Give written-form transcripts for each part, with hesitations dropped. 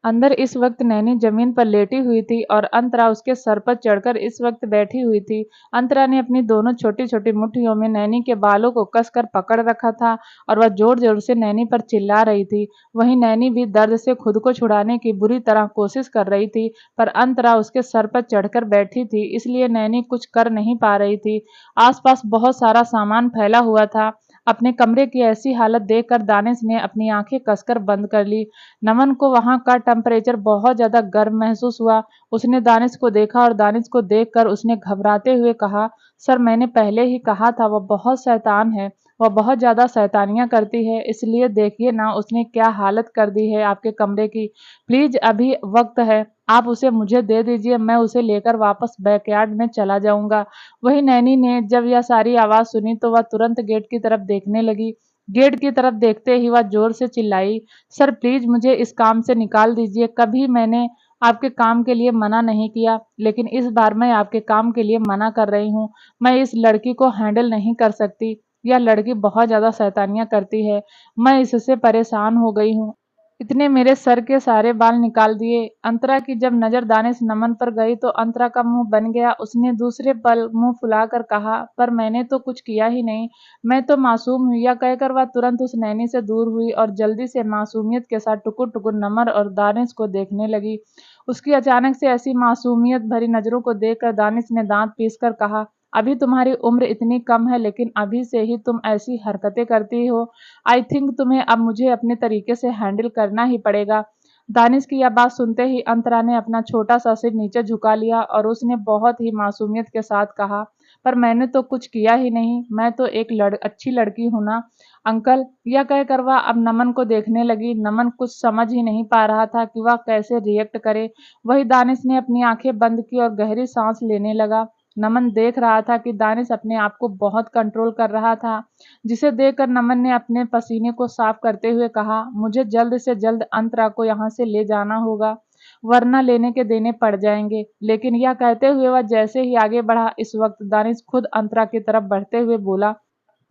अंदर इस वक्त नैनी जमीन पर लेटी हुई थी और अंतरा उसके सर पर चढ़कर इस वक्त बैठी हुई थी। अंतरा ने अपनी दोनों छोटी छोटी मुट्ठियों में नैनी के बालों को कसकर पकड़ रखा था और वह जोर जोर से नैनी पर चिल्ला रही थी। वहीं नैनी भी दर्द से खुद को छुड़ाने की बुरी तरह कोशिश कर रही थी, पर अंतरा उसके सर पर चढ़कर बैठी थी, इसलिए नैनी कुछ कर नहीं पा रही थी। आसपास बहुत सारा सामान फैला हुआ था। अपने कमरे की ऐसी हालत देखकर दानिश ने अपनी आंखें कसकर बंद कर ली। नमन को वहां का टेम्परेचर बहुत ज्यादा गर्म महसूस हुआ। उसने दानिश को देखा और दानिश को देखकर उसने घबराते हुए कहा, सर मैंने पहले ही कहा था वह बहुत शैतान है, वह बहुत ज्यादा शैतानियां करती है, इसलिए देखिए ना उसने क्या हालत कर दी है आपके कमरे की। प्लीज अभी वक्त है, आप उसे मुझे दे दीजिए, मैं उसे लेकर वापस बैकयार्ड में चला जाऊंगा। वही नैनी ने जब यह सारी आवाज सुनी तो वह तुरंत गेट की तरफ देखने लगी। गेट की तरफ देखते ही वह जोर से चिल्लाई, सर प्लीज मुझे इस काम से निकाल दीजिए। कभी मैंने आपके काम के लिए मना नहीं किया, लेकिन इस बार मैं आपके काम के लिए मना कर रही हूँ। मैं इस लड़की को हैंडल नहीं कर सकती। यह लड़की बहुत ज्यादा शैतानियां करती है। मैं इससे परेशान हो गई हूँ। इतने मेरे सर के सारे बाल निकाल दिए। अंतरा की जब नजर दानिश नमन पर गई तो अंतरा का मुंह बन गया। उसने दूसरे पल मुंह फुलाकर कहा, पर मैंने तो कुछ किया ही नहीं, मैं तो मासूम हूँ। यह कहकर वह तुरंत उस नैनी से दूर हुई और जल्दी से मासूमियत के साथ टुकुर टुकुर नमन और दानिश को देखने लगी। उसकी अचानक से ऐसी मासूमियत भरी नजरों को देखकर दानिश ने दांत पीसकर कहा, अभी तुम्हारी उम्र इतनी कम है, लेकिन अभी से ही तुम ऐसी हरकतें करती हो। आई थिंक तुम्हें अब मुझे अपने तरीके से हैंडल करना ही पड़ेगा। दानिश की यह बात सुनते ही अंतरा ने अपना छोटा सा सिर नीचे झुका लिया और उसने बहुत ही मासूमियत के साथ कहा, पर मैंने तो कुछ किया ही नहीं, मैं तो एक अच्छी लड़की हूं ना अंकल। यह कहकर वह अब नमन को देखने लगी। नमन कुछ समझ ही नहीं पा रहा था कि वह कैसे रिएक्ट करे। वही दानिश ने अपनी आंखें बंद की और गहरी सांस लेने लगा। नमन देख रहा था कि दानिश अपने आप को बहुत कंट्रोल कर रहा था, जिसे देखकर नमन ने अपने पसीने को साफ करते हुए कहा, मुझे जल्द से जल्द अंतरा को यहाँ से ले जाना होगा, वरना लेने के देने पड़ जाएंगे। लेकिन यह कहते हुए वह जैसे ही आगे बढ़ा, इस वक्त दानिश खुद अंतरा की तरफ बढ़ते हुए बोला,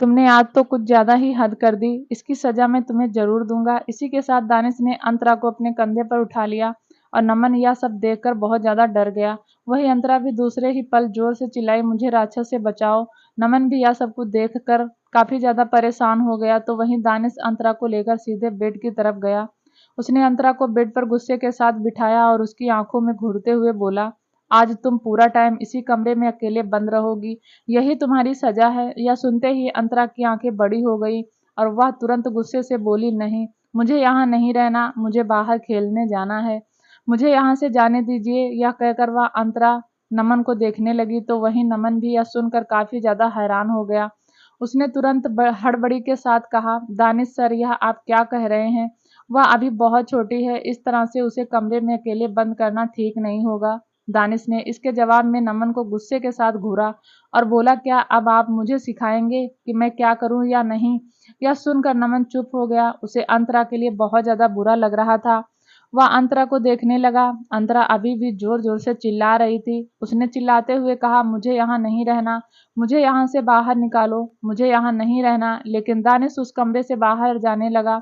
तुमने आज तो कुछ ज्यादा ही हद कर दी, इसकी सजा मैं तुम्हें जरूर दूंगा। इसी के साथ दानिश ने अंतरा को अपने कंधे पर उठा लिया और नमन यह सब देखकर बहुत ज्यादा डर गया। वही अंतरा भी दूसरे ही पल जोर से चिल्लाई, मुझे राक्षस से बचाओ। नमन भी यह सब कुछ देखकर काफी ज्यादा परेशान हो गया। तो वहीं दानिश अंतरा को लेकर सीधे बेड की तरफ गया। उसने अंतरा को बेड पर गुस्से के साथ बिठाया और उसकी आंखों में घूरते हुए बोला, आज तुम पूरा टाइम इसी कमरे में अकेले बंद रहोगी, यही तुम्हारी सजा है। यह सुनते ही अंतरा की आंखें बड़ी हो गई और वह तुरंत गुस्से से बोली, नहीं, मुझे यहाँ नहीं रहना, मुझे बाहर खेलने जाना है, मुझे यहाँ से जाने दीजिए। यह कहकर वह अंतरा नमन को देखने लगी। तो वहीं नमन भी यह सुनकर काफी ज्यादा हैरान हो गया। उसने तुरंत हड़बड़ी के साथ कहा, दानिश सर, यह आप क्या कह रहे हैं? वह अभी बहुत छोटी है, इस तरह से उसे कमरे में अकेले बंद करना ठीक नहीं होगा। दानिश ने इसके जवाब में नमन को गुस्से के साथ घूरा और बोला, क्या अब आप मुझे सिखाएंगे कि मैं क्या करूं या नहीं? यह सुनकर नमन चुप हो गया। उसे अंतरा के लिए बहुत ज्यादा बुरा लग रहा था। वह अंतरा को देखने लगा। अंतरा अभी भी जोर जोर से चिल्ला रही थी। उसने चिल्लाते हुए कहा, मुझे यहाँ नहीं रहना, मुझे यहाँ से बाहर निकालो, मुझे यहाँ नहीं रहना। लेकिन दानिश उस कमरे से बाहर जाने लगा।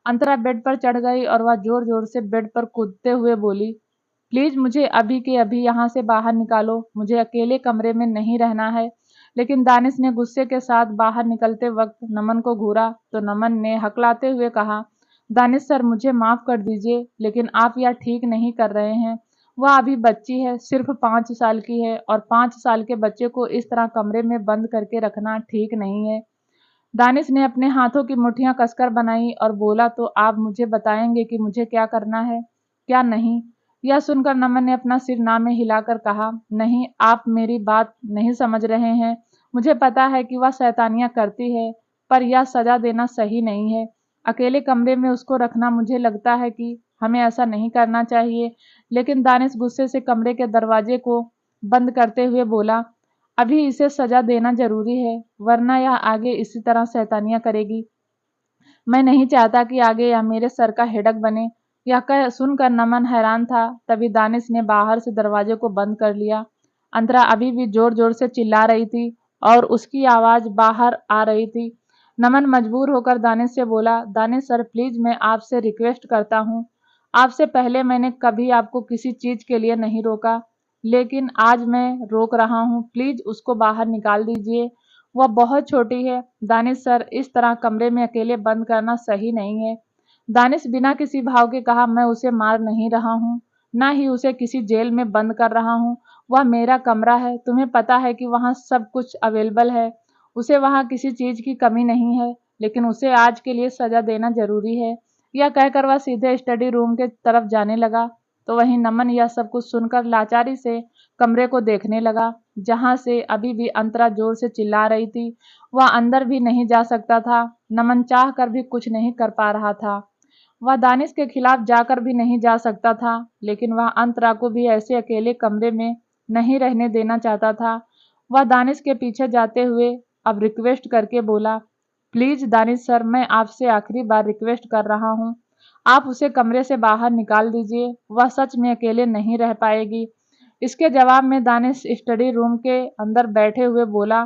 अंतरा बेड पर चढ़ गई और वह जोर जोर से बेड पर कूदते हुए बोली, प्लीज मुझे अभी के अभी यहाँ से बाहर निकालो, मुझे अकेले कमरे में नहीं रहना है। लेकिन दानिश ने गुस्से के साथ बाहर निकलते वक्त नमन को घूरा तो नमन ने हकलाते हुए कहा, दानिश सर, मुझे माफ कर दीजिए, लेकिन आप यह ठीक नहीं कर रहे हैं। वह अभी बच्ची है, सिर्फ 5 साल की है, और 5 साल के बच्चे को इस तरह कमरे में बंद करके रखना ठीक नहीं है। दानिश ने अपने हाथों की मुट्ठियां कसकर बनाई और बोला, तो आप मुझे बताएंगे कि मुझे क्या करना है, क्या नहीं? यह सुनकर नमन ने अपना सिर ना में हिलाकर कहा, नहीं, आप मेरी बात नहीं समझ रहे हैं। मुझे पता है कि वह शैतानियां करती है, पर यह सजा देना सही नहीं है। अकेले कमरे में उसको रखना, मुझे लगता है कि हमें ऐसा नहीं करना चाहिए। लेकिन दानिश गुस्से से कमरे के दरवाजे को बंद करते हुए बोला, अभी इसे सजा देना जरूरी है, वरना यह आगे इसी तरह शैतानियां करेगी। मैं नहीं चाहता कि आगे यह मेरे सर का हेडक बने। यह कह सुनकर नमन हैरान था। तभी दानिश ने बाहर से दरवाजे को बंद कर लिया। अंतरा अभी भी जोर जोर से चिल्ला रही थी और उसकी आवाज बाहर आ रही थी। नमन मजबूर होकर दानिश से बोला, दानिश सर, प्लीज मैं आपसे रिक्वेस्ट करता हूँ, आपसे पहले मैंने कभी आपको किसी चीज के लिए नहीं रोका, लेकिन आज मैं रोक रहा हूँ। प्लीज उसको बाहर निकाल दीजिए, वह बहुत छोटी है। दानिश सर, इस तरह कमरे में अकेले बंद करना सही नहीं है। दानिश बिना किसी भाव के कहा, मैं उसे मार नहीं रहा हूँ, ना ही उसे किसी जेल में बंद कर रहा हूँ। वह मेरा कमरा है, तुम्हें पता है कि वहाँ सब कुछ अवेलेबल है। उसे वहाँ किसी चीज की कमी नहीं है, लेकिन उसे आज के लिए सजा देना जरूरी है। यह कहकर वह सीधे स्टडी रूम के तरफ जाने लगा, तो वहीं नमन यह सब कुछ सुनकर लाचारी से कमरे को देखने लगा, जहां से अभी भी अंतरा जोर से चिल्ला रही थी। वह अंदर भी नहीं जा सकता था, नमन चाह कर भी कुछ नहीं कर पा रहा था। वह दानिश के खिलाफ जाकर भी नहीं जा सकता था, लेकिन वह अंतरा को भी ऐसे अकेले कमरे में नहीं रहने देना चाहता था। वह दानिश के पीछे जाते हुए अब रिक्वेस्ट करके बोला, प्लीज दानिश सर, मैं आपसे आखिरी बार रिक्वेस्ट कर रहा हूँ, आप उसे कमरे से बाहर निकाल दीजिए, वह सच में अकेले नहीं रह पाएगी। इसके जवाब में दानिश स्टडी रूम के अंदर बैठे हुए बोला,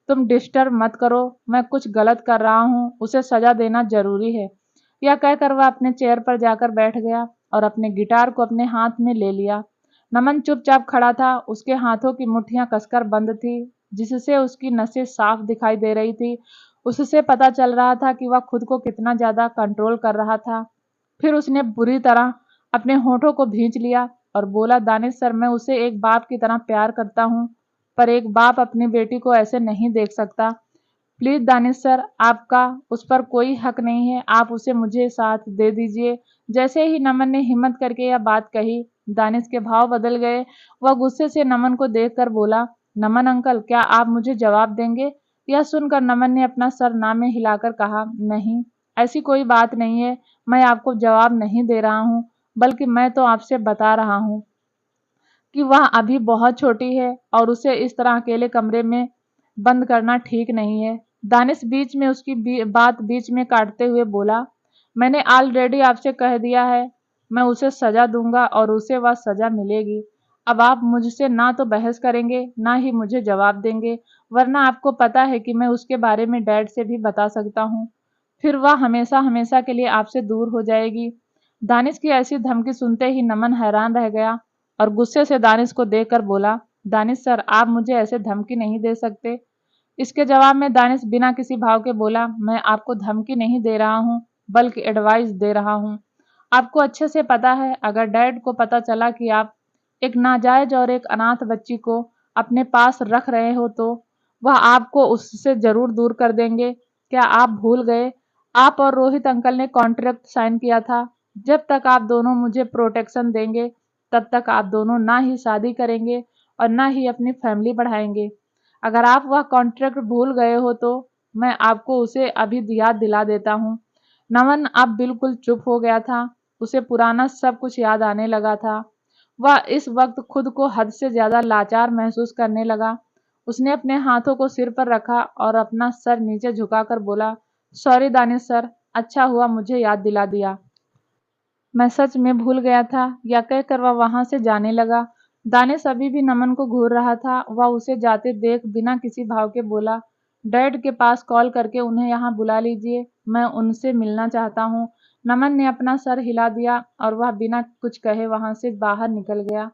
तुम डिस्टर्ब मत करो, मैं कुछ गलत कर रहा हूँ, उसे सजा देना जरूरी है। यह कहकर वह अपने चेयर पर जाकर बैठ गया और अपने गिटार को अपने हाथ में ले लिया। नमन चुपचाप खड़ा था, उसके हाथों की मुट्ठियां कसकर बंद थी, जिससे उसकी नसें साफ दिखाई दे रही थी। उससे पता चल रहा था कि वह खुद को कितना ज्यादा कंट्रोल कर रहा था। फिर उसने बुरी तरह अपने होठों को भींच लिया और बोला, दानिश सर, मैं उसे एक बाप की तरह प्यार करता हूँ, पर एक बाप अपनी बेटी को ऐसे नहीं देख सकता। प्लीज दानिश सर, आपका उस पर कोई हक नहीं है, आप उसे मुझे साथ दे दीजिए। जैसे ही नमन ने हिम्मत करके यह बात कही, दानिश के भाव बदल गए। वह गुस्से से नमन को देखकर बोला, नमन अंकल, क्या आप मुझे जवाब देंगे? यह सुनकर नमन ने अपना सर ना में हिलाकर कहा, नहीं, ऐसी कोई बात नहीं है, मैं आपको जवाब नहीं दे रहा हूँ, बल्कि मैं तो आपसे बता रहा हूँ कि वह अभी बहुत छोटी है और उसे इस तरह अकेले कमरे में बंद करना ठीक नहीं है। दानिश बीच में उसकी बात बीच में काटते हुए बोला, मैंने ऑलरेडी आपसे कह दिया है, मैं उसे सजा दूंगा और उसे वह सजा मिलेगी। अब आप मुझसे ना तो बहस करेंगे, ना ही मुझे जवाब देंगे, वरना आपको पता है कि मैं उसके बारे में डैड से भी बता सकता हूँ, फिर वह हमेशा हमेशा के लिए आपसे दूर हो जाएगी। दानिश की ऐसी धमकी सुनते ही नमन हैरान रह गया और गुस्से से दानिश को देखकर बोला, दानिश सर, आप मुझे ऐसे धमकी नहीं दे सकते। इसके जवाब में दानिश बिना किसी भाव के बोला, मैं आपको धमकी नहीं दे रहा हूँ, बल्कि एडवाइस दे रहा हूँ। आपको अच्छे से पता है, अगर डैड को पता चला कि आप एक नाजायज और एक अनाथ बच्ची को अपने पास रख रहे हो, तो वह आपको उससे जरूर दूर कर देंगे। क्या आप भूल गए, आप और रोहित अंकल ने कॉन्ट्रैक्ट साइन किया था, जब तक आप दोनों मुझे प्रोटेक्शन देंगे, तब तक आप दोनों ना ही शादी करेंगे और ना ही अपनी फैमिली बढ़ाएंगे। अगर आप वह कॉन्ट्रैक्ट भूल गए हो, तो मैं आपको उसे अभी याद दिला देता हूँ। नमन अब बिल्कुल चुप हो गया था, उसे पुराना सब कुछ याद आने लगा था। वह इस वक्त खुद को हद से ज्यादा लाचार महसूस करने लगा। उसने अपने हाथों को सिर पर रखा और अपना सर नीचे झुकाकर बोला, सॉरी दानिश सर, अच्छा हुआ मुझे याद दिला दिया, मैं सच में भूल गया था। या कहकर वह वहां से जाने लगा। दानिश अभी भी नमन को घूर रहा था। वह उसे जाते देख बिना किसी भाव के बोला, डैड के पास कॉल करके उन्हें यहाँ बुला लीजिए, मैं उनसे मिलना चाहता हूँ। नमन ने अपना सर हिला दिया और वह बिना कुछ कहे वहां से बाहर निकल गया।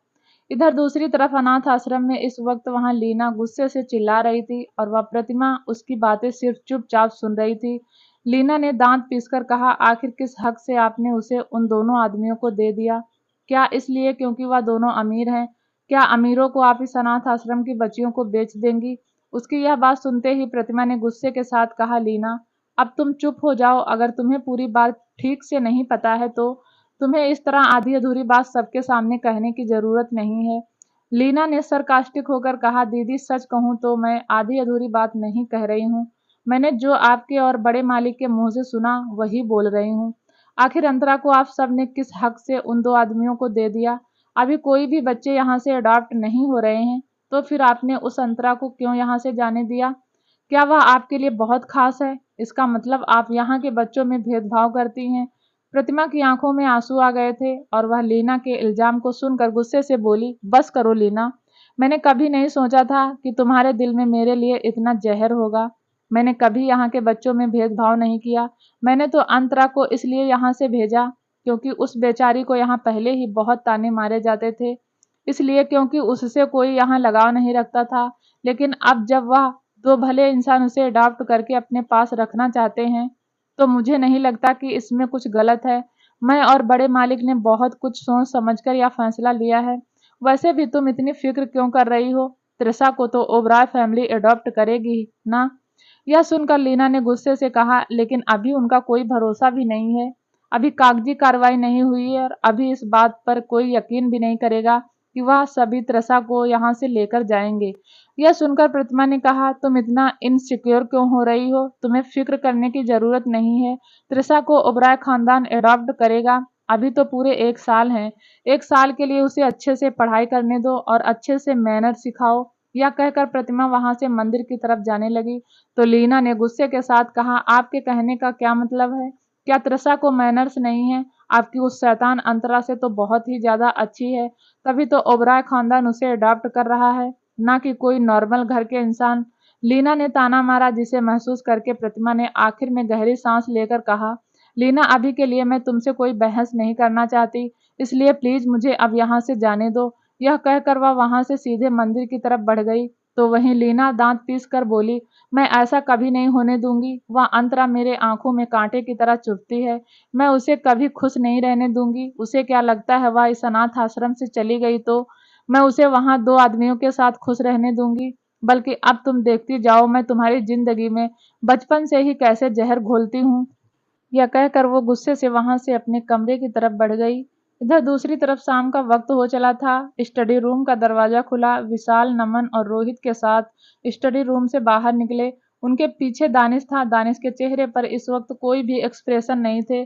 इधर दूसरी तरफ अनाथ आश्रम में इस वक्त वहां लीना गुस्से से चिल्ला रही थी और वह प्रतिमा उसकी बातें सिर्फ चुपचाप सुन रही थी। लीना ने दांत पीसकर कहा, आखिर किस हक से आपने उसे उन दोनों आदमियों को दे दिया? क्या इसलिए क्योंकि वह दोनों अमीर हैं? क्या अमीरों को आप इस अनाथ आश्रम की बच्चियों को बेच देंगी? उसकी यह बात सुनते ही प्रतिमा ने गुस्से के साथ कहा, लीना, अब तुम चुप हो जाओ, अगर तुम्हें पूरी बात ठीक से नहीं पता है तो तुम्हें इस तरह आधी अधूरी बात सबके सामने कहने की जरूरत नहीं है। लीना ने सरकास्टिक होकर कहा, दीदी सच कहूँ तो मैं आधी अधूरी बात नहीं कह रही हूँ, मैंने जो आपके और बड़े मालिक के मुंह से सुना वही बोल रही हूँ। आखिर अंतरा को आप सब ने किस हक से उन दो आदमियों को दे दिया? अभी कोई भी बच्चे यहाँ से अडॉप्ट नहीं हो रहे हैं, तो फिर आपने उस अंतरा को क्यों यहाँ से जाने दिया? क्या वह आपके लिए बहुत खास है? इसका मतलब आप यहाँ के बच्चों में भेदभाव करती हैं। प्रतिमा की आंखों में आंसू आ गए थे और वह लीना के इल्जाम को सुनकर गुस्से से बोली, बस करो लीना, मैंने कभी नहीं सोचा था कि तुम्हारे दिल में मेरे लिए इतना जहर होगा। मैंने कभी यहाँ के बच्चों में भेदभाव नहीं किया। मैंने तो अंतरा को इसलिए यहाँ से भेजा क्योंकि उस बेचारी को यहाँ पहले ही बहुत ताने मारे जाते थे, इसलिए क्योंकि उससे कोई यहाँ लगाव नहीं रखता था। लेकिन अब जब वह दो भले इंसान उसे अडॉप्ट करके अपने पास रखना चाहते हैं, तो मुझे नहीं लगता कि इसमें कुछ गलत है। मैं और बड़े मालिक ने बहुत कुछ सोच समझकर यह फैसला लिया है। वैसे भी तुम इतनी फिक्र क्यों कर रही हो? त्रिशा को तो ओबराय फैमिली अडॉप्ट करेगी ही ना। यह सुनकर लीना ने गुस्से से कहा, लेकिन अभी उनका कोई भरोसा भी नहीं है। अभी कागजी कार्रवाई नहीं हुई है और अभी इस बात पर कोई यकीन भी नहीं करेगा कि वह सभी त्रिशा को यहाँ से लेकर जाएंगे। यह सुनकर प्रतिमा ने कहा, तुम इतना इनसिक्योर क्यों हो रही हो? तुम्हें फिक्र करने की जरूरत नहीं है। त्रिशा को ओबराय खानदान अडॉप्ट करेगा। अभी तो पूरे 1 साल हैं। 1 साल के लिए उसे अच्छे से पढ़ाई करने दो और अच्छे से मैनर सिखाओ। यह कहकर प्रतिमा वहां से मंदिर की तरफ जाने लगी, तो लीना ने गुस्से के साथ कहा, आपके कहने का क्या मतलब है? क्या त्रिशा को मैनर्स नहीं है? आपकी उस शैतान अंतरा से तो बहुत ही ज्यादा अच्छी है, तभी तो ओबराय खानदान उसे अडॉप्ट कर रहा है, ना कि कोई नॉर्मल घर के इंसान। लीना ने ताना मारा, जिसे महसूस करके प्रतिमा ने आखिर में गहरी सांस लेकर कहा, लीना अभी के लिए मैं तुमसे कोई बहस नहीं करना चाहती, इसलिए प्लीज मुझे अब यहाँ से जाने दो। यह कहकर वह वहां से सीधे मंदिर की तरफ बढ़ गई, तो वहीं लीना दांत पीस कर बोली, मैं ऐसा कभी नहीं होने दूंगी। वह अंतरा मेरे आंखों में कांटे की तरह चुभती है। मैं उसे कभी खुश नहीं रहने दूंगी। उसे क्या लगता है वह इस अनाथ आश्रम से चली गई तो मैं उसे वहां 2 आदमियों के साथ खुश रहने दूंगी? बल्कि अब तुम देखती जाओ मैं तुम्हारी जिंदगी में बचपन से ही कैसे जहर घोलती हूँ। यह कहकर वो गुस्से से वहां से अपने कमरे की तरफ बढ़ गई। इधर दूसरी तरफ शाम का वक्त हो चला था। स्टडी रूम का दरवाजा खुला। विशाल, नमन और रोहित के साथ स्टडी रूम से बाहर निकले। उनके पीछे दानिश था। दानिश के चेहरे पर इस वक्त कोई भी एक्सप्रेशन नहीं थे।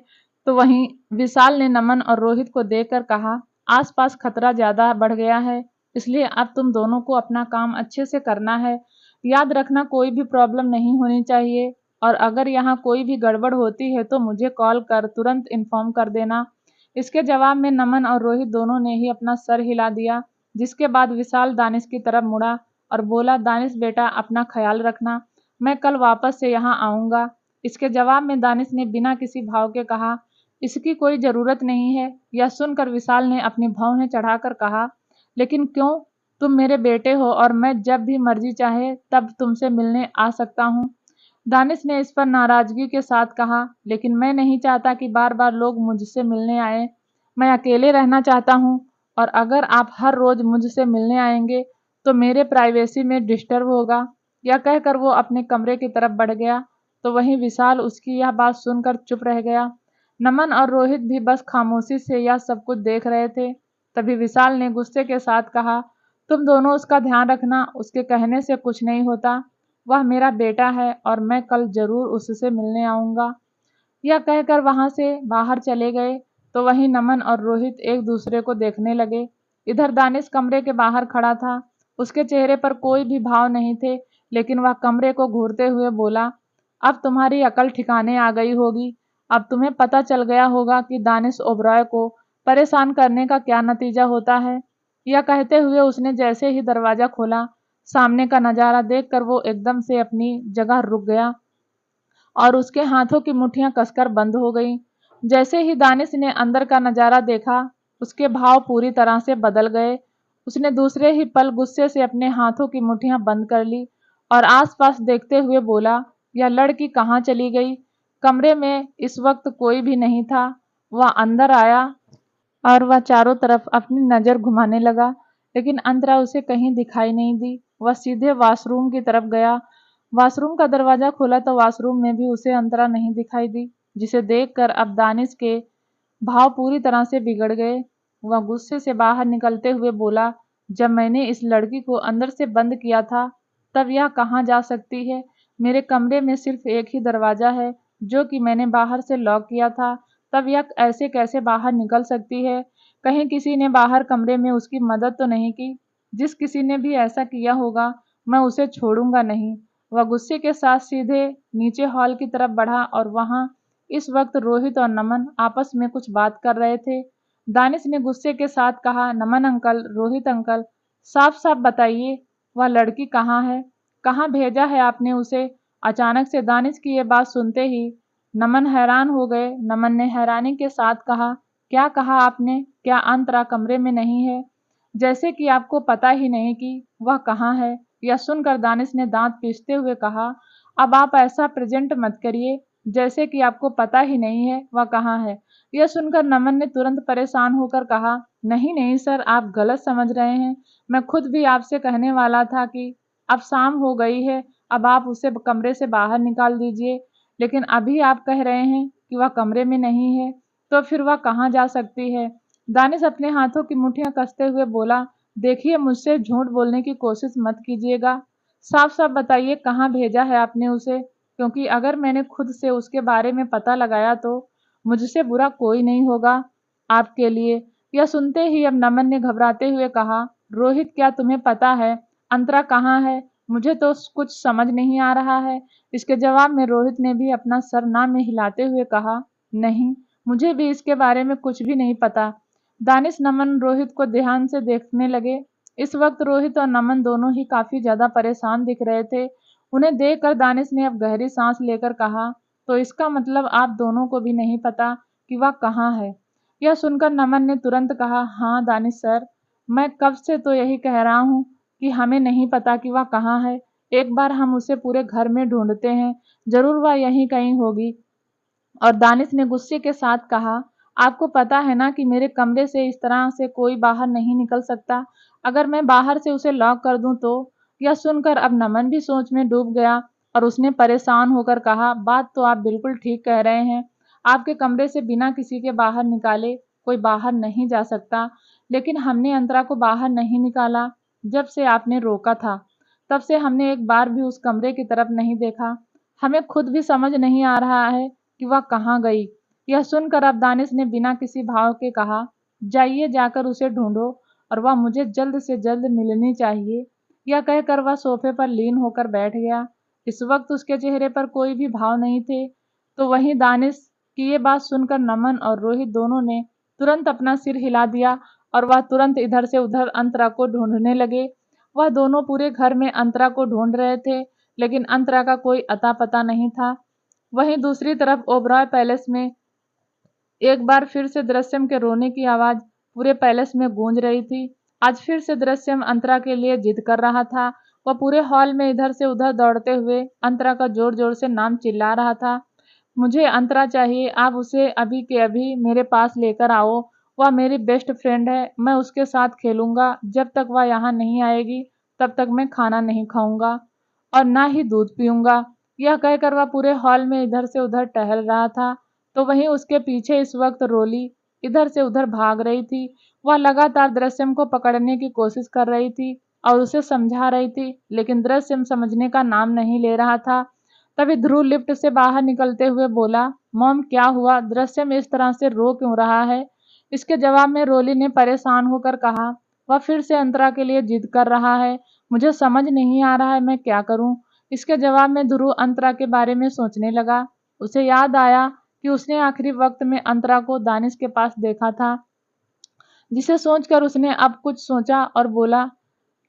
तो वहीं विशाल ने नमन और रोहित को देखकर कहा, आसपास खतरा ज्यादा बढ़ गया है, इसलिए अब तुम दोनों को अपना काम अच्छे से करना है। याद रखना कोई भी प्रॉब्लम नहीं होनी चाहिए, और अगर यहाँ कोई भी गड़बड़ होती है तो मुझे कॉल कर तुरंत इन्फॉर्म कर देना। इसके जवाब में नमन और रोहित दोनों ने ही अपना सर हिला दिया, जिसके बाद विशाल दानिश की तरफ मुड़ा और बोला, दानिश बेटा अपना ख्याल रखना, मैं कल वापस से यहाँ आऊँगा। इसके जवाब में दानिश ने बिना किसी भाव के कहा, इसकी कोई ज़रूरत नहीं है। यह सुनकर विशाल ने अपनी भौहें चढ़ाकर कहा, लेकिन क्यों? तुम मेरे बेटे हो और मैं जब भी मर्जी चाहे तब तुमसे मिलने आ सकता हूँ। दानिश ने इस पर नाराजगी के साथ कहा, लेकिन मैं नहीं चाहता कि बार बार लोग मुझसे मिलने आए। मैं अकेले रहना चाहता हूँ, और अगर आप हर रोज मुझसे मिलने आएंगे तो मेरे प्राइवेसी में डिस्टर्ब होगा। यह कहकर वो अपने कमरे की तरफ बढ़ गया, तो वहीं विशाल उसकी यह बात सुनकर चुप रह गया। नमन और रोहित भी बस खामोशी से यह सब कुछ देख रहे थे। तभी विशाल ने गुस्से के साथ कहा, तुम दोनों उसका ध्यान रखना, उसके कहने से कुछ नहीं होता। वह मेरा बेटा है और मैं कल जरूर उससे मिलने आऊंगा। यह कहकर वहां से बाहर चले गए, तो वहीं नमन और रोहित एक दूसरे को देखने लगे। इधर दानिश कमरे के बाहर खड़ा था। उसके चेहरे पर कोई भी भाव नहीं थे, लेकिन वह कमरे को घूरते हुए बोला, अब तुम्हारी अकल ठिकाने आ गई होगी। अब तुम्हें पता चल गया होगा कि दानिश ओबरॉय को परेशान करने का क्या नतीजा होता है। यह कहते हुए उसने जैसे ही दरवाजा खोला, सामने का नजारा देखकर वो एकदम से अपनी जगह रुक गया और उसके हाथों की मुट्ठियां कसकर बंद हो गईं। जैसे ही दानिश ने अंदर का नजारा देखा, उसके भाव पूरी तरह से बदल गए। उसने दूसरे ही पल गुस्से से अपने हाथों की मुट्ठियां बंद कर ली और आसपास देखते हुए बोला, यह लड़की कहाँ चली गई? कमरे में इस वक्त कोई भी नहीं था। वह अंदर आया और वह चारों तरफ अपनी नजर घुमाने लगा, लेकिन अंतरा उसे कहीं दिखाई नहीं दी। वह सीधे वॉशरूम की तरफ गया। वॉशरूम का दरवाजा खोला तो वॉशरूम में भी उसे अंतरा नहीं दिखाई दी, जिसे देखकर अब दानिश के भाव पूरी तरह से बिगड़ गए। वह गुस्से से बाहर निकलते हुए बोला, जब मैंने इस लड़की को अंदर से बंद किया था तब यह कहाँ जा सकती है? मेरे कमरे में सिर्फ एक ही दरवाजा है, जो कि मैंने बाहर से लॉक किया था, तब यह ऐसे कैसे बाहर निकल सकती है? कहीं किसी ने बाहर कमरे में उसकी मदद तो नहीं की? जिस किसी ने भी ऐसा किया होगा मैं उसे छोड़ूंगा नहीं। वह गुस्से के साथ सीधे नीचे हॉल की तरफ बढ़ा और वहां इस वक्त रोहित और नमन आपस में कुछ बात कर रहे थे। दानिश ने गुस्से के साथ कहा, नमन अंकल, रोहित अंकल, साफ साफ बताइए, वह लड़की कहाँ है? कहाँ भेजा है आपने उसे? अचानक से दानिश की ये बात सुनते ही नमन हैरान हो गए। नमन ने हैरानी के साथ कहा, क्या कहा आपने? क्या अंतरा कमरे में नहीं है? जैसे कि आपको पता ही नहीं कि वह कहाँ है। यह सुनकर दानिश ने दांत पीसते हुए कहा, अब आप ऐसा प्रेजेंट मत करिए जैसे कि आपको पता ही नहीं है वह कहाँ है। यह सुनकर नमन ने तुरंत परेशान होकर कहा, नहीं नहीं सर, आप गलत समझ रहे हैं। मैं खुद भी आपसे कहने वाला था कि अब शाम हो गई है, अब आप उसे कमरे से बाहर निकाल दीजिए, लेकिन अभी आप कह रहे हैं कि वह कमरे में नहीं है, तो फिर वह कहाँ जा सकती है? दानिश अपने हाथों की मुट्ठियां कसते हुए बोला, देखिए मुझसे झूठ बोलने की कोशिश मत कीजिएगा। साफ साफ बताइए कहाँ भेजा है आपने उसे, क्योंकि अगर मैंने खुद से उसके बारे में पता लगाया तो मुझसे बुरा कोई नहीं होगा आपके लिए। यह सुनते ही अब नमन ने घबराते हुए कहा, रोहित क्या तुम्हें पता है अंतरा कहाँ है? मुझे तो कुछ समझ नहीं आ रहा है। इसके जवाब में रोहित ने भी अपना सर ना में हिलाते हुए कहा, नहीं, मुझे भी इसके बारे में कुछ भी नहीं पता। दानिश नमन रोहित को ध्यान से देखने लगे। इस वक्त रोहित और नमन दोनों ही काफी ज्यादा परेशान दिख रहे थे। उन्हें देखकर दानिश ने अब गहरी सांस लेकर कहा, तो इसका मतलब आप दोनों को भी नहीं पता कि वह कहाँ है? यह सुनकर नमन ने तुरंत कहा, हाँ दानिश सर, मैं कब से तो यही कह रहा हूँ कि हमें नहीं पता कि वह कहाँ है। एक बार हम उसे पूरे घर में ढूंढते हैं, जरूर वह यहीं कहीं होगी। और दानिश ने गुस्से के साथ कहा, आपको पता है ना कि मेरे कमरे से इस तरह से कोई बाहर नहीं निकल सकता। अगर मैं बाहर से उसे लॉक कर दूं तो? यह सुनकर अब नमन भी सोच में डूब गया और उसने परेशान होकर कहा, बात तो आप बिल्कुल ठीक कह रहे हैं। आपके कमरे से बिना किसी के बाहर निकाले कोई बाहर नहीं जा सकता, लेकिन हमने अंतरा को बाहर नहीं निकाला। जब से आपने रोका था तब से हमने एक बार भी उस कमरे की तरफ नहीं देखा। हमें खुद भी समझ नहीं आ रहा है कि वह कहाँ गई। यह सुनकर अब दानिश ने बिना किसी भाव के कहा, जाइए जाकर उसे ढूंढो और वह मुझे जल्द से जल्द मिलनी चाहिए। यह कहकर वह सोफे पर लीन होकर बैठ गया। इस वक्त उसके चेहरे पर कोई भी भाव नहीं थे। तो वहीं दानिश की ये बात सुनकर नमन और रोहित दोनों ने तुरंत अपना सिर हिला दिया और वह तुरंत इधर से उधर अंतरा को ढूंढने लगे। वह दोनों पूरे घर में अंतरा को ढूंढ रहे थे, लेकिन अंतरा का कोई अता पता नहीं था। वहीं दूसरी तरफ ओबरॉय पैलेस में एक बार फिर से दृश्यम के रोने की आवाज पूरे पैलेस में गूंज रही थी। आज फिर से दृश्यम अंतरा के लिए जिद कर रहा था। वह पूरे हॉल में इधर से उधर दौड़ते हुए अंतरा का जोर जोर से नाम चिल्ला रहा था, मुझे अंतरा चाहिए, आप उसे अभी के अभी मेरे पास लेकर आओ। वह मेरी बेस्ट फ्रेंड है, मैं उसके साथ खेलूंगा। जब तक वह यहाँ नहीं आएगी तब तक मैं खाना नहीं खाऊंगा और ना ही दूध पीऊंगा। यह कहकर वह पूरे हॉल में इधर से उधर टहल रहा था। तो वहीं उसके पीछे इस वक्त रोली इधर से उधर भाग रही थी। वह लगातार दृश्यम को पकड़ने की कोशिश कर रही थी और उसे समझा रही थी, लेकिन दृश्यम समझने का नाम नहीं ले रहा था। तभी ध्रुव लिफ्ट से बाहर निकलते हुए बोला, मॉम क्या हुआ? दृश्यम इस तरह से रो क्यों रहा है? इसके जवाब में रोली ने परेशान होकर कहा, वह फिर से अंतरा के लिए जिद कर रहा है, मुझे समझ नहीं आ रहा है मैं क्या करूं। इसके जवाब में ध्रुव अंतरा के बारे में सोचने लगा। उसे याद आया कि उसने आखिरी वक्त में अंतरा को दानिश के पास देखा था, जिसे सोचकर उसने अब कुछ सोचा और बोला,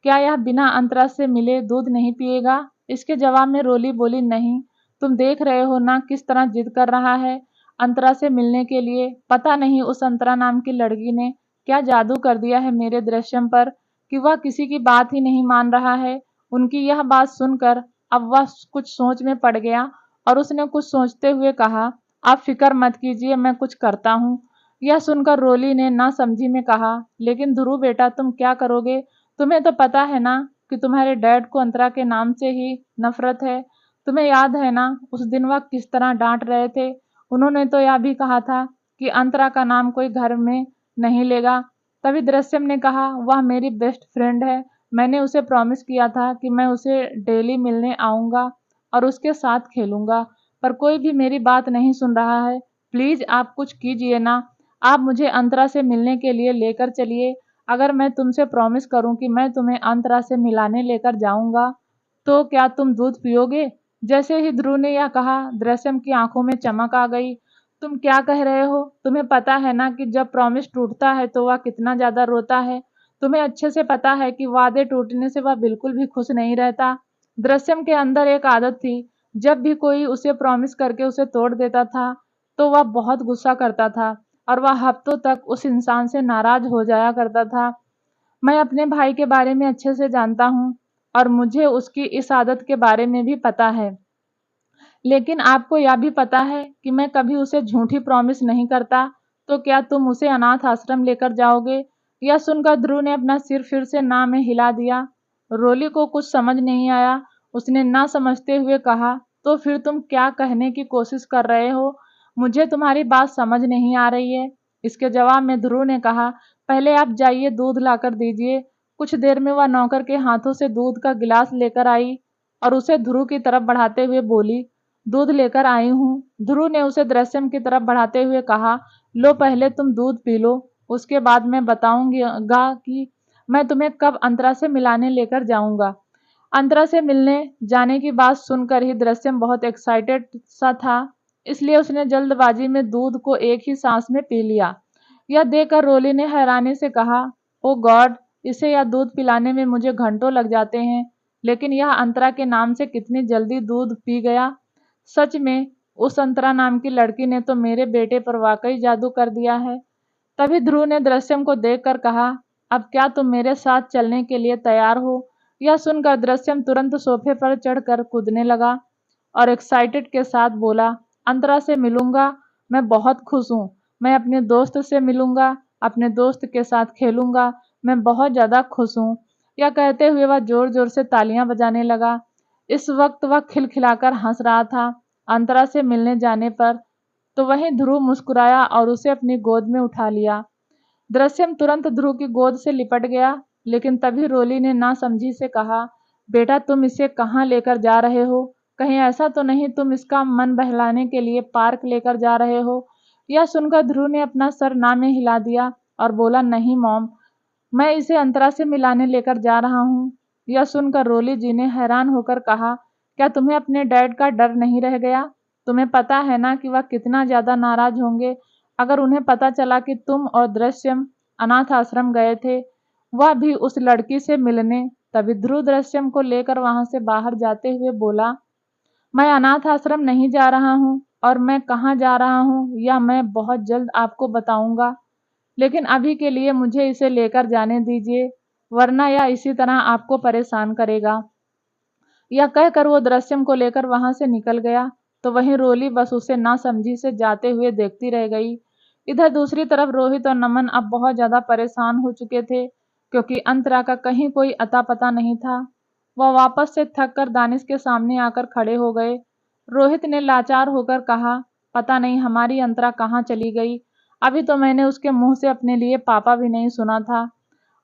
क्या यह बिना अंतरा से मिले दूध नहीं पिएगा? इसके जवाब में रोली बोली, नहीं, तुम देख रहे हो ना किस तरह जिद कर रहा है अंतरा से मिलने के लिए। पता नहीं उस अंतरा नाम की लड़की ने क्या जादू कर दिया है मेरे दृश्यम पर कि वह किसी की बात ही नहीं मान रहा है। उनकी यह बात सुनकर अब वह कुछ सोच में पड़ गया और उसने कुछ सोचते हुए कहा, आप फिक्र मत कीजिए, मैं कुछ करता हूँ। यह सुनकर रोली ने ना समझी में कहा, लेकिन ध्रुव बेटा तुम क्या करोगे? तुम्हें तो पता है ना कि तुम्हारे डैड को अंतरा के नाम से ही नफरत है। तुम्हें याद है ना उस दिन वह किस तरह डांट रहे थे? उन्होंने तो यह भी कहा था कि अंतरा का नाम कोई घर में नहीं लेगा। तभी दृश्यम ने कहा, वह मेरी बेस्ट फ्रेंड है, मैंने उसे प्रॉमिस किया था कि मैं उसे डेली मिलने आऊँगा और उसके साथ खेलूँगा, पर कोई भी मेरी बात नहीं सुन रहा है। प्लीज़ आप कुछ कीजिए ना, आप मुझे अंतरा से मिलने के लिए लेकर चलिए। अगर मैं तुमसे प्रॉमिस करूं कि मैं तुम्हें अंतरा से मिलाने लेकर जाऊंगा, तो क्या तुम दूध पियोगे? जैसे ही ध्रुव ने यह कहा, दृश्यम की आंखों में चमक आ गई। तुम क्या कह रहे हो? तुम्हें पता है ना कि जब प्रॉमिस टूटता है तो वह कितना ज्यादा रोता है। तुम्हें अच्छे से पता है कि वादे टूटने से वह बिल्कुल भी खुश नहीं रहता। दृश्यम के अंदर एक आदत थी, जब भी कोई उसे प्रॉमिस करके उसे तोड़ देता था तो वह बहुत गुस्सा करता था। और वह हफ्तों तक उस इंसान से नाराज हो जाया करता था। मैं अपने भाई के बारे में अच्छे से जानता हूँ और मुझे उसकी इस आदत के बारे में भी पता है। लेकिन आपको यह भी पता है कि मैं कभी उसे झूठी प्रॉमिस नहीं करता, तो क्या तुम उसे अनाथ आश्रम लेकर जाओगे? यह सुनकर ध्रुव ने अपना सिर फिर से ना में हिला दिया। रोली को कुछ समझ नहीं आया। उसने ना समझते हुए कहा, तो फिर तुम क्या कहने की कोशिश कर रहे हो? मुझे तुम्हारी बात समझ नहीं आ रही है। इसके जवाब में ध्रुव ने कहा, पहले आप जाइए, दूध लाकर दीजिए। कुछ देर में वह नौकर के हाथों से दूध का गिलास लेकर आई और उसे ध्रुव की तरफ बढ़ाते हुए बोली, दूध लेकर आई हूँ। ध्रुव ने उसे दृश्यम की तरफ बढ़ाते हुए कहा, लो पहले तुम दूध पी लो, उसके बाद मैं बताऊंगा कि मैं तुम्हें कब अंतरा से मिलाने लेकर जाऊंगा। अंतरा से मिलने जाने की बात सुनकर ही दृश्यम बहुत एक्साइटेड सा था, इसलिए उसने जल्दबाजी में दूध को एक ही सांस में पी लिया। यह देखकर रोली ने हैरानी से कहा, ओ गॉड, इसे यह दूध पिलाने में मुझे घंटों लग जाते हैं, लेकिन यह अंतरा के नाम से कितनी जल्दी दूध पी गया। सच में उस अंतरा नाम की लड़की ने तो मेरे बेटे पर वाकई जादू कर दिया है। तभी ध्रुव ने दृश्यम को देखकर कहा, अब क्या तुम मेरे साथ चलने के लिए तैयार हो? यह सुनकर दृश्यम तुरंत सोफे पर चढ़कर कूदने लगा और एक्साइटेड के साथ बोला, अंतरा से मिलूंगा, मैं बहुत खुश हूँ। मैं अपने दोस्त से मिलूंगा, अपने दोस्त के साथ खेलूंगा, मैं बहुत ज्यादा खुश हूँ। यह कहते हुए वह जोर जोर से तालियां बजाने लगा। इस वक्त वह खिलखिलाकर हंस रहा था। अंतरा से मिलने जाने पर तो वहीं ध्रुव मुस्कुराया और उसे अपनी गोद में उठा लिया। दृश्यम तुरंत ध्रुव की गोद से लिपट गया, लेकिन तभी रोली ने ना समझी से कहा, बेटा तुम इसे कहाँ लेकर जा रहे हो? कहीं ऐसा तो नहीं तुम इसका मन बहलाने के लिए पार्क लेकर जा रहे हो? यह सुनकर ध्रुव ने अपना सर ना में हिला दिया और बोला, नहीं मॉम, मैं इसे अंतरा से मिलाने लेकर जा रहा हूँ। यह सुनकर रोली जी ने हैरान होकर कहा, क्या तुम्हें अपने डैड का डर नहीं रह गया? तुम्हें पता है ना कि वह कितना ज्यादा नाराज होंगे अगर उन्हें पता चला कि तुम और दृश्यम अनाथ आश्रम गए थे, वह भी उस लड़की से मिलने। तभी ध्रुव दृश्यम को लेकर वहां से बाहर जाते हुए बोला, मैं अनाथ आश्रम नहीं जा रहा हूँ और मैं कहाँ जा रहा हूँ यह मैं बहुत जल्द आपको बताऊंगा, लेकिन अभी के लिए मुझे इसे लेकर जाने दीजिए, वरना यह इसी तरह आपको परेशान करेगा। यह कहकर वो दृश्यम को लेकर वहां से निकल गया, तो वहीं रोली बस उसे ना समझी से जाते हुए देखती रह गई। इधर दूसरी तरफ रोहित और नमन अब बहुत ज्यादा परेशान हो चुके थे, क्योंकि अंतरा का कहीं कोई अता पता नहीं था। वह वापस से थक कर दानिश के सामने आकर खड़े हो गए। रोहित ने लाचार होकर कहा, पता नहीं हमारी अंतरा कहाँ चली गई, अभी तो मैंने उसके मुंह से अपने लिए पापा भी नहीं सुना था।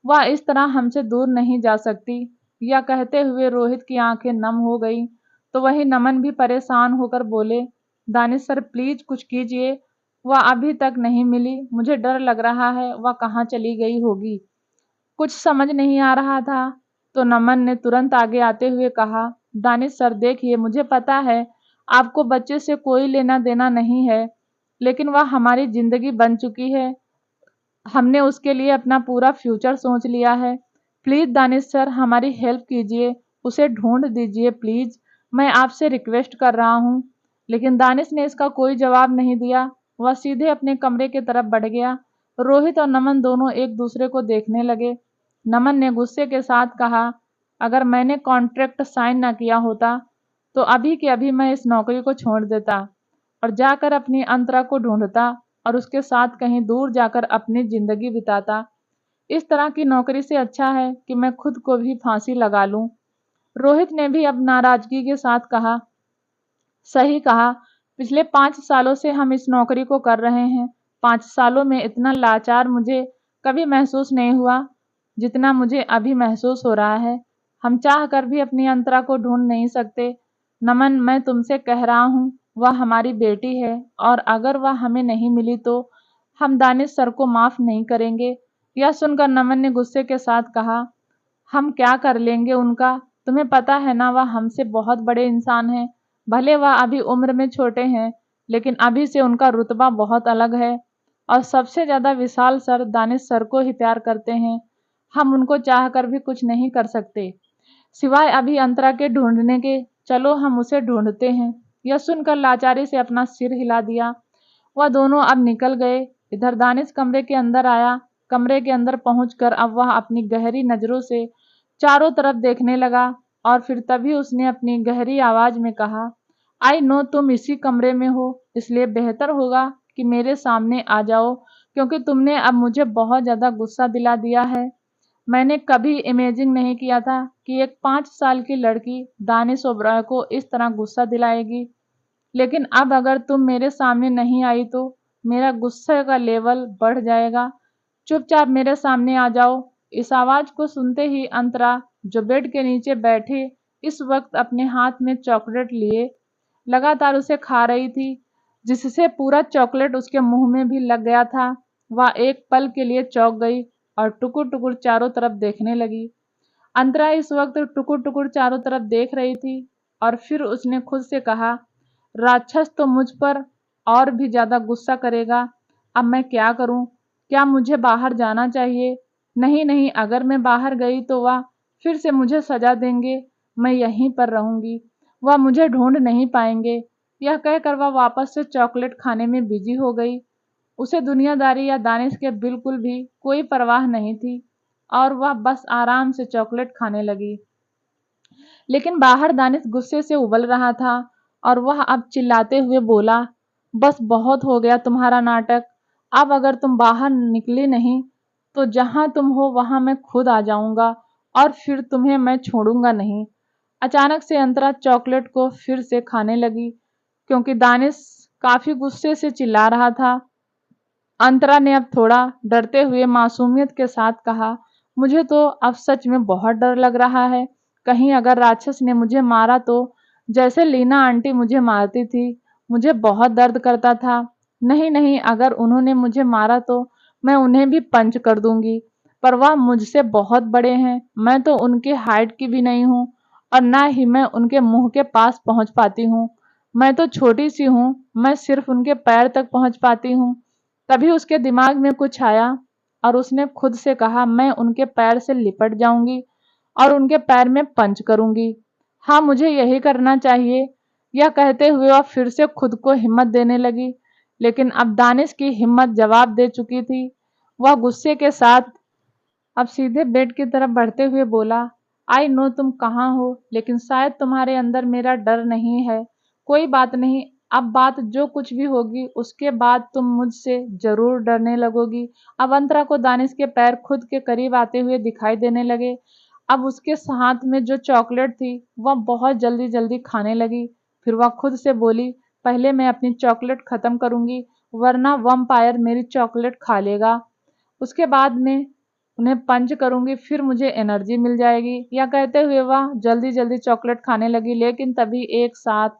वह इस तरह हमसे दूर नहीं जा सकती। यह कहते हुए रोहित की आंखें नम हो गई, तो वही नमन भी परेशान होकर बोले, दानिश सर प्लीज कुछ कीजिए, वह अभी तक नहीं मिली, मुझे डर लग रहा है वह कहाँ चली गई होगी। कुछ समझ नहीं आ रहा था, तो नमन ने तुरंत आगे आते हुए कहा, दानिश सर देखिए, मुझे पता है आपको बच्चे से कोई लेना देना नहीं है, लेकिन वह हमारी जिंदगी बन चुकी है, हमने उसके लिए अपना पूरा फ्यूचर सोच लिया है। प्लीज दानिश सर हमारी हेल्प कीजिए, उसे ढूंढ दीजिए प्लीज, मैं आपसे रिक्वेस्ट कर रहा हूँ। लेकिन दानिश ने इसका कोई जवाब नहीं दिया। वह सीधे अपने कमरे की तरफ बढ़ गया। रोहित और नमन दोनों एक दूसरे को देखने लगे। नमन ने गुस्से के साथ कहा, अगर मैंने कॉन्ट्रैक्ट साइन न किया होता तो अभी के अभी मैं इस नौकरी को छोड़ देता और जाकर अपनी अंतरा को ढूंढता और उसके साथ कहीं दूर जाकर अपनी जिंदगी बिताता। इस तरह की नौकरी से अच्छा है कि मैं खुद को भी फांसी लगा लूं। रोहित ने भी अब नाराजगी के साथ कहा, सही कहा, पिछले 5 सालों से हम इस नौकरी को कर रहे हैं। 5 सालों में इतना लाचार मुझे कभी महसूस नहीं हुआ जितना मुझे अभी महसूस हो रहा है। हम चाह कर भी अपनी अंतरा को ढूंढ नहीं सकते। नमन, मैं तुमसे कह रहा हूँ, वह हमारी बेटी है और अगर वह हमें नहीं मिली तो हम दानिश सर को माफ नहीं करेंगे। यह सुनकर नमन ने गुस्से के साथ कहा, हम क्या कर लेंगे उनका? तुम्हें पता है ना, वह हमसे बहुत बड़े इंसान हैं। भले वह अभी उम्र में छोटे हैं, लेकिन अभी से उनका रुतबा बहुत अलग है और सबसे ज्यादा विशाल सर दानिश सर को ही प्यार करते हैं। हम उनको चाहकर भी कुछ नहीं कर सकते सिवाय अभी अंतरा के ढूंढने के। चलो हम उसे ढूंढते हैं। यह सुनकर लाचारी से अपना सिर हिला दिया। वह दोनों अब निकल गए। इधर दानिश कमरे के अंदर आया। कमरे के अंदर पहुंचकर अब वह अपनी गहरी नजरों से चारों तरफ देखने लगा और फिर तभी उसने अपनी गहरी आवाज में कहा, आई नो तुम इसी कमरे में हो, इसलिए बेहतर होगा कि मेरे सामने आ जाओ, क्योंकि तुमने अब मुझे बहुत ज्यादा गुस्सा दिला दिया है। मैंने कभी इमेजिन नहीं किया था कि एक 5 साल की लड़की दानिश ओबरॉय को इस तरह गुस्सा दिलाएगी, लेकिन अब अगर तुम मेरे सामने नहीं आई तो मेरा गुस्से का लेवल बढ़ जाएगा। चुपचाप मेरे सामने आ जाओ। इस आवाज को सुनते ही अंतरा, जो बेड के नीचे बैठे इस वक्त अपने हाथ में चॉकलेट लिए लगातार उसे खा रही थी, जिससे पूरा चॉकलेट उसके मुंह में भी लग गया था, वह एक पल के लिए चौंक गई और टुकुर टुकुर चारों तरफ देखने लगी। अंतरा इस वक्त टुकुर टुकुर चारों तरफ देख रही थी और फिर उसने खुद से कहा, राक्षस तो मुझ पर और भी ज्यादा गुस्सा करेगा। अब मैं क्या करूं? क्या मुझे बाहर जाना चाहिए? नहीं नहीं, अगर मैं बाहर गई तो वह फिर से मुझे सजा देंगे। मैं यहीं पर रहूंगी, वह मुझे ढूंढ नहीं पाएंगे। यह कहकर वह वापस से चॉकलेट खाने में बिजी हो गई। उसे दुनियादारी या दानिश के बिल्कुल भी कोई परवाह नहीं थी और वह बस आराम से चॉकलेट खाने लगी। लेकिन बाहर दानिश गुस्से से उबल रहा था और वह अब चिल्लाते हुए बोला, बस बहुत हो गया तुम्हारा नाटक। अब अगर तुम बाहर निकली नहीं तो जहां तुम हो वहां मैं खुद आ जाऊंगा और फिर तुम्हें मैं छोड़ूंगा नहीं। अचानक से अंतरा चॉकलेट को फिर से खाने लगी, क्योंकि दानिश काफी गुस्से से चिल्ला रहा था। अंतरा ने अब थोड़ा डरते हुए मासूमियत के साथ कहा, मुझे तो अब सच में बहुत डर लग रहा है। कहीं अगर राक्षस ने मुझे मारा तो, जैसे लीना आंटी मुझे मारती थी, मुझे बहुत दर्द करता था। नहीं नहीं, अगर उन्होंने मुझे मारा तो मैं उन्हें भी पंच कर दूंगी, पर वह मुझसे बहुत बड़े हैं। मैं तो उनके हाइट की भी नहीं हूँ और ना ही मैं उनके मुंह के पास पहुंच पाती हूँ। मैं तो छोटी सी हूँ, मैं सिर्फ उनके पैर तक पहुंच पाती हूँ। तभी उसके दिमाग में कुछ आया और उसने खुद से कहा, मैं उनके पैर से लिपट जाऊंगी और उनके पैर में पंच करूंगी। हाँ, मुझे यही करना चाहिए। यह कहते हुए वह फिर से खुद को हिम्मत देने लगी, लेकिन अब दानिश की हिम्मत जवाब दे चुकी थी। वह गुस्से के साथ अब सीधे बेड की तरफ बढ़ते हुए बोला, आई नो तुम कहाँ हो, लेकिन शायद तुम्हारे अंदर मेरा डर नहीं है। कोई बात नहीं, अब बात जो कुछ भी होगी उसके बाद तुम मुझसे जरूर डरने लगोगी। अब अंतरा को दानिश के पैर खुद के करीब आते हुए दिखाई देने लगे। अब उसके हाथ में जो चॉकलेट थी वह बहुत जल्दी जल्दी खाने लगी। फिर वह खुद से बोली, पहले मैं अपनी चॉकलेट खत्म करूंगी, वरना वम्पायर मेरी चॉकलेट खा लेगा। उसके बाद में उन्हें पंच करूंगी, फिर मुझे एनर्जी मिल जाएगी। या कहते हुए वह जल्दी जल्दी चॉकलेट खाने लगी, लेकिन तभी एक साथ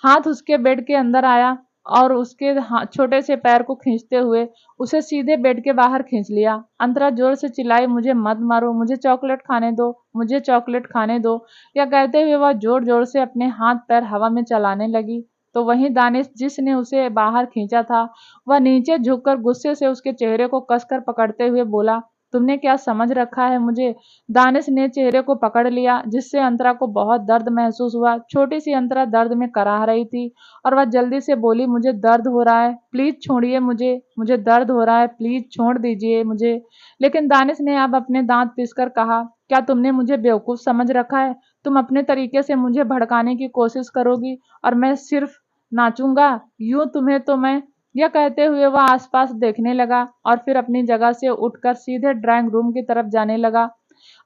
हाथ उसके बेड के अंदर आया और उसके छोटे से पैर को खींचते हुए उसे सीधे बेड के बाहर खींच लिया। अंतरा जोर से चिल्लाई, मुझे मत मारो, मुझे चॉकलेट खाने दो, मुझे चॉकलेट खाने दो। या कहते हुए वह जोर जोर से अपने हाथ पैर हवा में चलाने लगी। तो वहीं दानिश, जिसने उसे बाहर खींचा था, वह नीचे झुककर गुस्से से उसके चेहरे को कसकर पकड़ते हुए बोला, तुमने क्या समझ रखा है मुझे? दानिश ने चेहरे को पकड़ लिया, जिससे अंतरा को बहुत दर्द महसूस हुआ। छोटी सी अंतरा दर्द में कराह रही थी और वह जल्दी से बोली, मुझे दर्द हो रहा है, प्लीज छोड़िए मुझे, मुझे दर्द हो रहा है, प्लीज छोड़ दीजिए मुझे। लेकिन दानिश ने अब अपने दांत पीसकर कहा, क्या तुमने मुझे बेवकूफ समझ रखा है? तुम अपने तरीके से मुझे भड़काने की कोशिश करोगी और मैं सिर्फ नाचूंगा यूं तुम्हें तो मैं। यह कहते हुए वह आसपास देखने लगा और फिर अपनी जगह से उठकर सीधे ड्राइंग रूम की तरफ जाने लगा।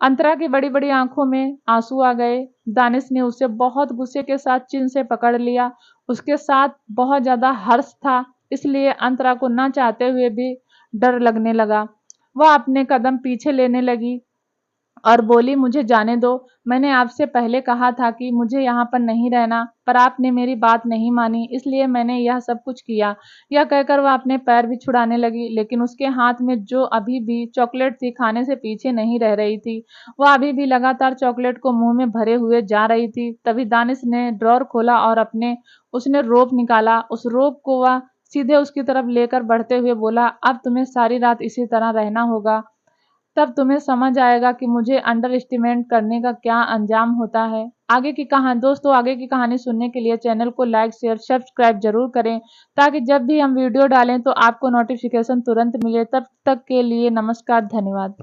अंतरा की बड़ी बड़ी आंखों में आंसू आ गए। दानिश ने उसे बहुत गुस्से के साथ चिन से पकड़ लिया। उसके साथ बहुत ज्यादा हर्ष था, इसलिए अंतरा को न चाहते हुए भी डर लगने लगा। वह अपने कदम पीछे लेने लगी और बोली, मुझे जाने दो। मैंने आपसे पहले कहा था कि मुझे यहाँ पर नहीं रहना, पर आपने मेरी बात नहीं मानी, इसलिए मैंने यह सब कुछ किया। यह कहकर वह अपने पैर भी छुड़ाने लगी, लेकिन उसके हाथ में जो अभी भी चॉकलेट थी खाने से पीछे नहीं रह रही थी। वह अभी भी लगातार चॉकलेट को मुंह में भरे हुए जा रही थी। तभी दानिश ने ड्रॉर खोला और उसने रोप निकाला। उस रोप को वह सीधे उसकी तरफ लेकर बढ़ते हुए बोला, अब तुम्हें सारी रात इसी तरह रहना होगा, तब तुम्हें समझ आएगा कि मुझे अंडर एस्टिमेट करने का क्या अंजाम होता है। आगे की कहानी सुनने के लिए चैनल को लाइक शेयर सब्सक्राइब जरूर करें, ताकि जब भी हम वीडियो डालें तो आपको नोटिफिकेशन तुरंत मिले। तब तक के लिए नमस्कार, धन्यवाद।